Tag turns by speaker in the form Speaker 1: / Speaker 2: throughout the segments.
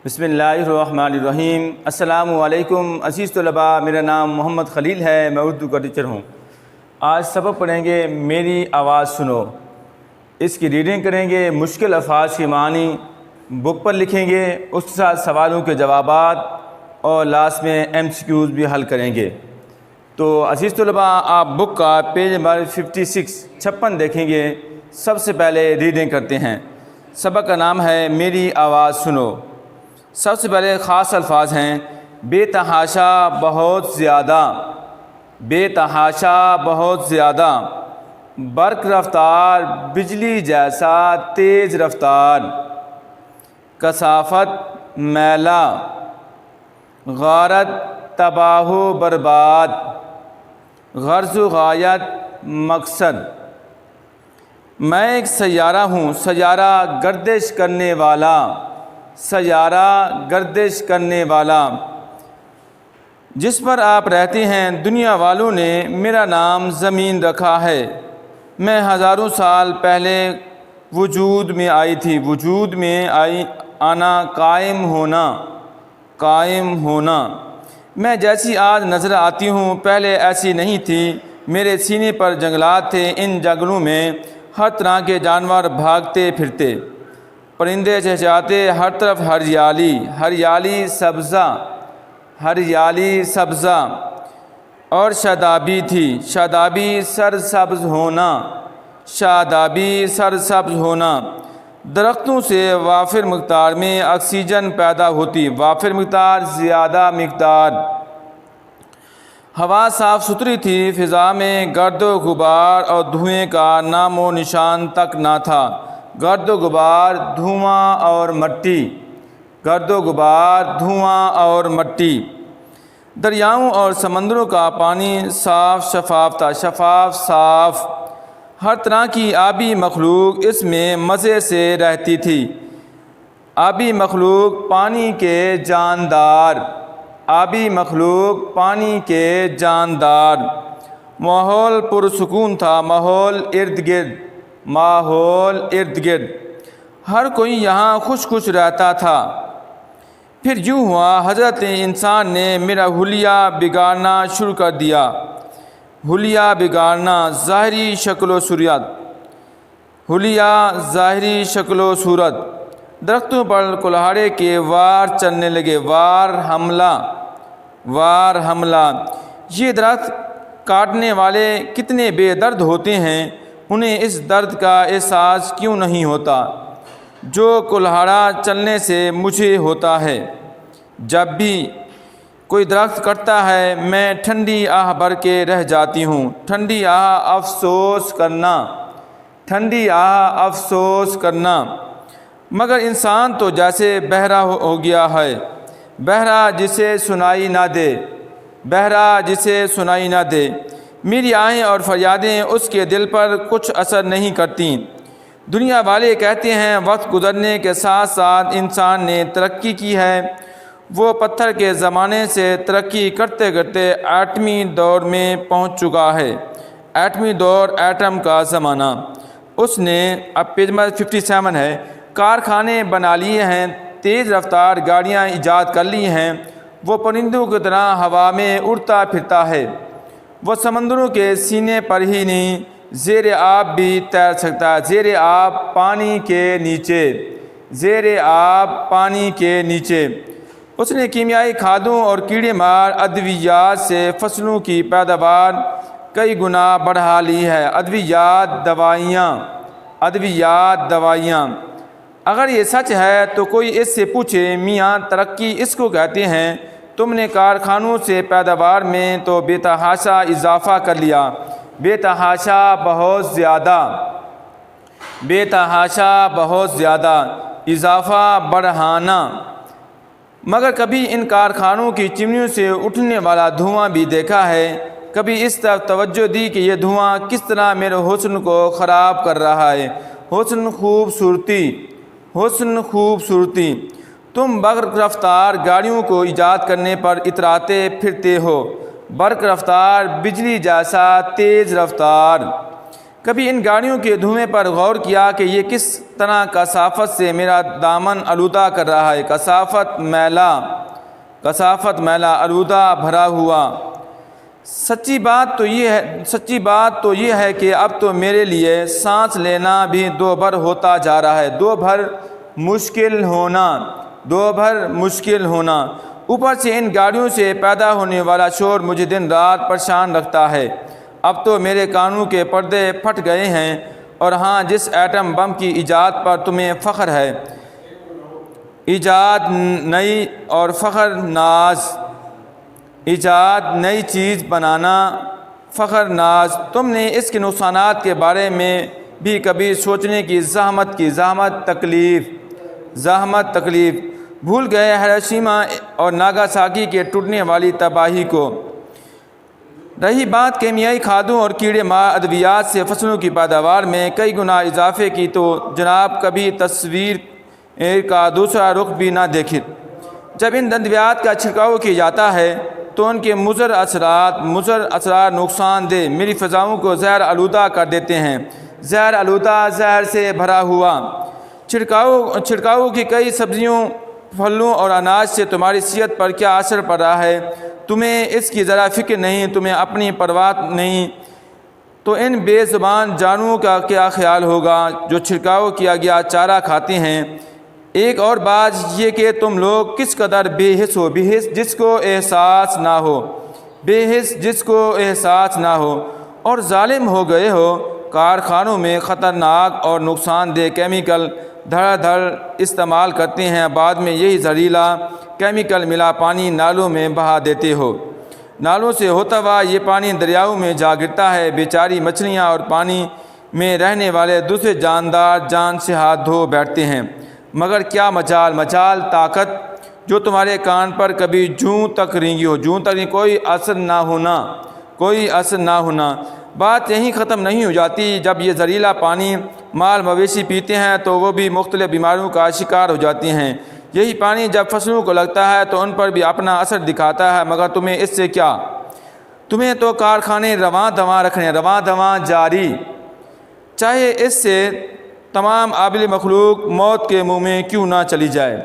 Speaker 1: بسم اللہ الرحمن الرحیم۔ السلام علیکم عزیز طلباء، میرا نام محمد خلیل ہے، میں اردو کا ٹیچر ہوں۔ آج سبق پڑھیں گے میری آواز سنو۔ اس کی ریڈنگ کریں گے، مشکل الفاظ کے معنی بک پر لکھیں گے، اس کے ساتھ سوالوں کے جوابات اور لاسٹ میں MCQs بھی حل کریں گے۔ تو عزیز طلباء، آپ بک کا پیج نمبر 56 دیکھیں گے۔ سب سے پہلے ریڈنگ کرتے ہیں۔ سبق کا نام ہے میری آواز سنو۔ سب سے پہلے خاص الفاظ ہیں: بے تحاشا بہت زیادہ، بے تحاشا بہت زیادہ، برق رفتار بجلی جیسا تیز رفتار، کثافت میلہ، غارت تباہ و برباد، غرض و غایت مقصد۔ میں ایک سیارہ ہوں، سیارہ گردش کرنے والا، سیارہ گردش کرنے والا۔ جس پر آپ رہتے ہیں دنیا والوں نے میرا نام زمین رکھا ہے۔ میں ہزاروں سال پہلے وجود میں آئی تھی، وجود میں آنا، قائم ہونا، قائم ہونا۔ میں جیسی آج نظر آتی ہوں پہلے ایسی نہیں تھی۔ میرے سینے پر جنگلات تھے، ان جنگلوں میں ہر طرح کے جانور بھاگتے پھرتے، پرندے چہچہاتے، ہر طرف ہریالی، ہریالی سبزہ، ہریالی سبزہ، اور شادابی تھی، شادابی سرسبز ہونا، شادابی سرسبز ہونا۔ درختوں سے وافر مقدار میں آکسیجن پیدا ہوتی، وافر مقدار، زیادہ مقدار۔ ہوا صاف ستھری تھی، فضا میں گرد و غبار اور دھوئیں کا نام و نشان تک نہ تھا۔ گرد و غبار، دھواں اور مٹی، گرد و غبار، دھواں اور مٹی۔ دریاؤں اور سمندروں کا پانی صاف شفاف تھا، شفاف صاف۔ ہر طرح کی آبی مخلوق اس میں مزے سے رہتی تھی۔ آبی مخلوق پانی کے جاندار، آبی مخلوق پانی کے جاندار۔ ماحول پرسکون تھا، ماحول ارد گرد، ماحول ارد گرد۔ ہر کوئی یہاں خوش خوش رہتا تھا۔ پھر یوں ہوا، حضرت انسان نے میرا حلیہ بگاڑنا شروع کر دیا۔ حلیہ بگاڑنا، ظاہری شکل و صورت، حلیہ ظاہری شکل و صورت۔ درختوں پر کلہاڑے کے وار چلنے لگے، وار حملہ، وار حملہ۔ یہ درخت کاٹنے والے کتنے بے درد ہوتے ہیں، انہیں اس درد کا احساس کیوں نہیں ہوتا جو کلہاڑا چلنے سے مجھے ہوتا ہے۔ جب بھی کوئی درخت کٹتا ہے میں ٹھنڈی آہ بھر کے رہ جاتی ہوں۔ ٹھنڈی آہ، افسوس کرنا، ٹھنڈی آہ، افسوس کرنا۔ مگر انسان تو جیسے بہرا ہو گیا ہے، بہرا جسے سنائی نہ دے، بہرا جسے سنائی نہ دے۔ میری آہیں اور فریادیں اس کے دل پر کچھ اثر نہیں کرتیں۔ دنیا والے کہتے ہیں وقت گزرنے کے ساتھ ساتھ انسان نے ترقی کی ہے۔ وہ پتھر کے زمانے سے ترقی کرتے کرتے ایٹمی دور میں پہنچ چکا ہے۔ ایٹمی دور، ایٹم کا زمانہ۔ اس نے، اب پیج نمبر 57 ہے، کارخانے بنا لیے ہیں، تیز رفتار گاڑیاں ایجاد کر لی ہیں۔ وہ پرندوں کی طرح ہوا میں اڑتا پھرتا ہے۔ وہ سمندروں کے سینے پر ہی نہیں، زیر آب بھی تیر سکتا ہے، زیر آب، پانی کے نیچے، زیر آب، پانی کے نیچے۔ اس نے کیمیائی کھادوں اور کیڑے مار ادویات سے فصلوں کی پیداوار کئی گنا بڑھا لی ہے۔ ادویات، دوائیاں، ادویات، دوائیاں۔ اگر یہ سچ ہے تو کوئی اس سے پوچھے میاں ترقی اس کو کہتے ہیں؟ تم نے کارخانوں سے پیداوار میں تو بے تحاشا اضافہ کر لیا، بے تحاشا بہت زیادہ، بے تحاشا بہت زیادہ، اضافہ، بڑھانا۔ مگر کبھی ان کارخانوں کی چمنیوں سے اٹھنے والا دھواں بھی دیکھا ہے؟ کبھی اس طرف توجہ دی کہ یہ دھواں کس طرح میرے حسن کو خراب کر رہا ہے؟ حسن، خوبصورتی، حسن، خوبصورتی۔ تم برق رفتار گاڑیوں کو ایجاد کرنے پر اتراتے پھرتے ہو، برق رفتار، بجلی جیسا تیز رفتار۔ کبھی ان گاڑیوں کے دھوئیں پر غور کیا کہ یہ کس طرح کثافت سے میرا دامن آلودہ کر رہا ہے، کثافت میلا آلودہ بھرا ہوا۔ سچی بات تو یہ ہے کہ اب تو میرے لیے سانس لینا بھی دو بھر ہوتا جا رہا ہے، دو بھر مشکل ہونا۔ اوپر سے ان گاڑیوں سے پیدا ہونے والا شور مجھے دن رات پریشان رکھتا ہے۔ اب تو میرے کانوں کے پردے پھٹ گئے ہیں، اور ہاں، جس ایٹم بم کی ایجاد پر تمہیں فخر ہے، ایجاد نئی چیز بنانا فخر ناز، تم نے اس کے نقصانات کے بارے میں بھی کبھی سوچنے کی زحمت تکلیف بھول گئے ہیروشیما اور ناگاساکی کے ٹوٹنے والی تباہی کو۔ رہی بات کیمیائی کھادوں اور کیڑے مار ادویات سے فصلوں کی پیداوار میں کئی گنا اضافے کی، تو جناب کبھی تصویر کا دوسرا رخ بھی نہ دیکھیں۔ جب ان ادویات کا چھڑکاؤ کیا جاتا ہے تو ان کے مضر اثرات نقصان دہ میری فضاؤں کو زہر آلودہ کر دیتے ہیں، زہر سے بھرا ہوا۔ چھڑکاؤ کی کئی سبزیوں، پھلوں اور اناج سے تمہاری صحت پر کیا اثر پڑ رہا ہے، تمہیں اس کی ذرا فکر نہیں، تمہیں اپنی پرواہ نہیں، تو ان بے زبان جانوروں کا کیا خیال ہوگا جو چھڑکاؤ کیا گیا چارہ کھاتے ہیں۔ ایک اور بات یہ کہ تم لوگ کس قدر بے حس جس کو احساس نہ ہو اور ظالم ہو گئے ہو۔ کارخانوں میں خطرناک اور نقصان دہ کیمیکل دھڑ دھڑ استعمال کرتے ہیں، بعد میں یہی زہریلا کیمیکل ملا پانی نالوں میں بہا دیتے ہو۔ نالوں سے ہوتا ہوا یہ پانی دریاؤں میں جا گرتا ہے، بیچاری مچھلیاں اور پانی میں رہنے والے دوسرے جاندار جان سے ہاتھ دھو بیٹھتے ہیں۔ مگر کیا مجال طاقت جو تمہارے کان پر کبھی جوں تک رینگی ہو، کوئی اثر نہ ہونا۔ بات یہیں ختم نہیں ہو جاتی، جب یہ زہریلا پانی مال مویشی پیتے ہیں تو وہ بھی مختلف بیماریوں کا شکار ہو جاتی ہیں۔ یہی پانی جب فصلوں کو لگتا ہے تو ان پر بھی اپنا اثر دکھاتا ہے، مگر تمہیں اس سے کیا؟ تمہیں تو کارخانے رواں دواں جاری، چاہے اس سے تمام آبلی مخلوق موت کے منہ میں کیوں نہ چلی جائے۔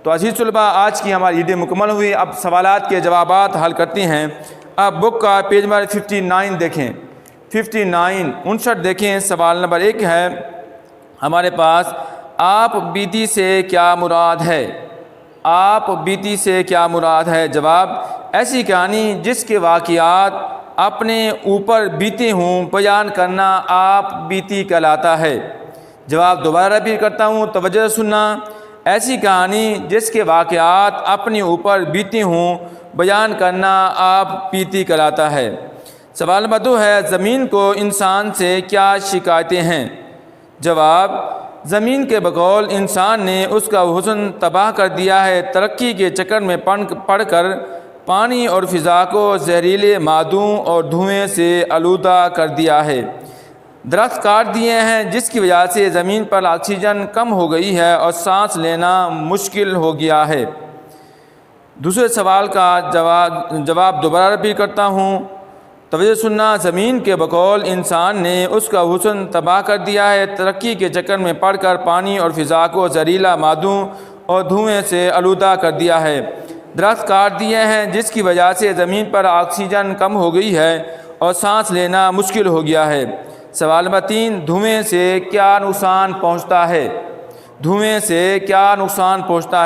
Speaker 1: تو عزیز طلباء، آج کی ہماری ریڈنگ مکمل ہوئی۔ اب سوالات کے جوابات حل کرتے ہیں۔ اب بک کا پیج نمبر 59 دیکھیں، 59 دیکھیں۔ سوال نمبر 1 ہے ہمارے پاس، آپ بیتی سے کیا مراد ہے؟ جواب، ایسی کہانی جس کے واقعات اپنے اوپر بیتے ہوں بیان کرنا آپ بیتی کہلاتا ہے۔ جواب دوبارہ ریپیٹ کرتا ہوں، توجہ سے سننا۔ ایسی کہانی جس کے واقعات اپنے اوپر بیتے ہوں بیان کرنا آپ بیتی کہلاتا ہے۔ سوال نمبر 2 ہے، زمین کو انسان سے کیا شکایتیں ہیں؟ جواب، زمین کے بقول انسان نے اس کا حسن تباہ کر دیا ہے، ترقی کے چکر میں پڑ کر پانی اور فضا کو زہریلے مادوں اور دھوئیں سے آلودہ کر دیا ہے، درخت کاٹ دیے ہیں جس کی وجہ سے زمین پر آکسیجن کم ہو گئی ہے اور سانس لینا مشکل ہو گیا ہے۔ دوسرے سوال کا جواب دوبارہ ریپیٹ کرتا ہوں، توجہ سننا۔ زمین کے بقول انسان نے اس کا حسن تباہ کر دیا ہے، ترقی کے چکر میں پڑ کر پانی اور فضا کو زہریلا مادوں اور دھوئیں سے آلودہ کر دیا ہے، درخت کاٹ دیے ہیں جس کی وجہ سے زمین پر آکسیجن کم ہو گئی ہے اور سانس لینا مشکل ہو گیا ہے۔ سوال نمبر 3، دھوئیں سے کیا نقصان پہنچتا ہے؟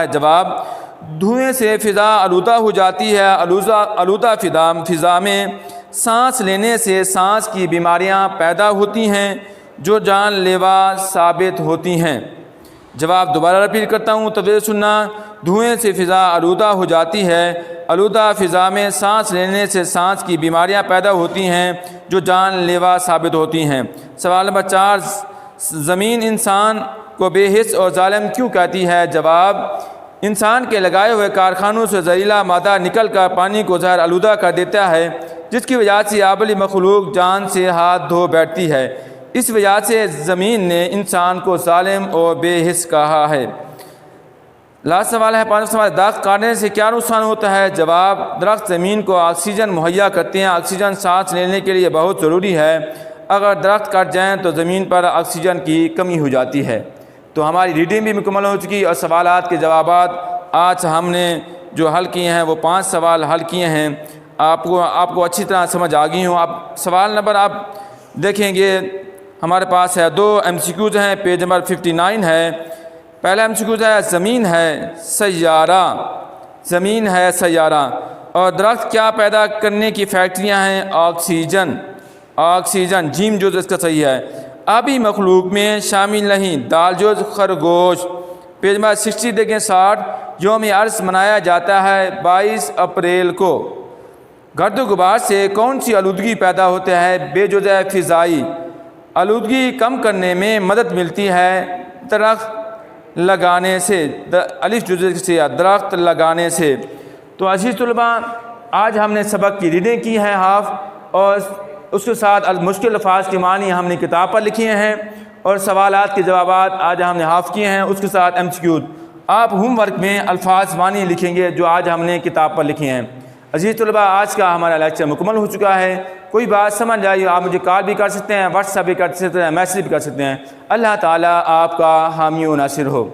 Speaker 1: جواب، دھوئیں سے فضا آلودہ ہو جاتی ہے، آلودہ فضا میں سانس لینے سے سانس کی بیماریاں پیدا ہوتی ہیں جو جان لیوا ثابت ہوتی ہیں۔ جواب دوبارہ ریپیٹ کرتا ہوں، توجہ سننا۔ دھوئیں سے فضا آلودہ ہو جاتی ہے، آلودہ فضا میں سانس لینے سے سانس کی بیماریاں پیدا ہوتی ہیں جو جان لیوا ثابت ہوتی ہیں۔ سوال نمبر 4، زمین انسان کو بے حس اور ظالم کیوں کہتی ہے؟ جواب، انسان کے لگائے ہوئے کارخانوں سے زہریلا مادہ نکل کر پانی کو زہر آلودہ کر دیتا ہے، جس کی وجہ سے آبلی مخلوق جان سے ہاتھ دھو بیٹھتی ہے۔ اس وجہ سے زمین نے انسان کو ظالم اور بے حس کہا ہے۔ لاسٹ سوال ہے، 5واں سوال، درخت کاٹنے سے کیا نقصان ہوتا ہے؟ جواب، درخت زمین کو آکسیجن مہیا کرتے ہیں، آکسیجن سانس لینے کے لیے بہت ضروری ہے۔ اگر درخت کٹ جائیں تو زمین پر آکسیجن کی کمی ہو جاتی ہے۔ تو ہماری ریڈنگ بھی مکمل ہو چکی اور سوالات کے جوابات آج ہم نے جو حل کیے ہیں وہ 5 سوال حل کیے ہیں۔ آپ کو اچھی طرح سمجھ آ گئی ہوں۔ اب سوال نمبر آپ دیکھیں گے ہمارے پاس ہے 2 MCQs ہیں، پیج نمبر 59 ہے۔ پہلا MCQ ہے زمین ہے سیارہ، زمین ہے سیارہ اور درخت کیا پیدا کرنے کی فیکٹریاں ہیں؟ آکسیجن، آکسیجن، جیم جو اس کا صحیح ہے۔ آبی مخلوق میں شامل نہیں، دال جوز خرگوش۔ پیج نمبر 60 دیکھیں 60، یوم ارض منایا جاتا ہے 22 اپریل کو۔ گرد و غبار سے کون سی آلودگی پیدا ہوتا ہے؟ بے جزء فضائی۔ آلودگی کم کرنے میں مدد ملتی ہے درخت لگانے سے، الف جزء سے درخت لگانے سے۔ تو عزیز طلباء، آج ہم نے سبق کی ریڈنگ کی ہے ہاف، اور اس کے ساتھ مشکل الفاظ کے معنی ہم نے کتاب پر لکھے ہیں اور سوالات کے جوابات آج ہم نے ہاف کیے ہیں، اس کے ساتھ MCQ۔ آپ ہوم ورک میں الفاظ معنی لکھیں گے جو آج ہم نے کتاب پر لکھے ہیں۔ عزیز طلباء، آج کا ہمارا لیکچر مکمل ہو چکا ہے۔ کوئی بات سمجھ آئی آپ مجھے کال بھی کر سکتے ہیں، واٹس ایپ بھی کر سکتے ہیں، میسیج بھی کر سکتے ہیں۔ اللہ تعالیٰ آپ کا حامی و ناصر ہو۔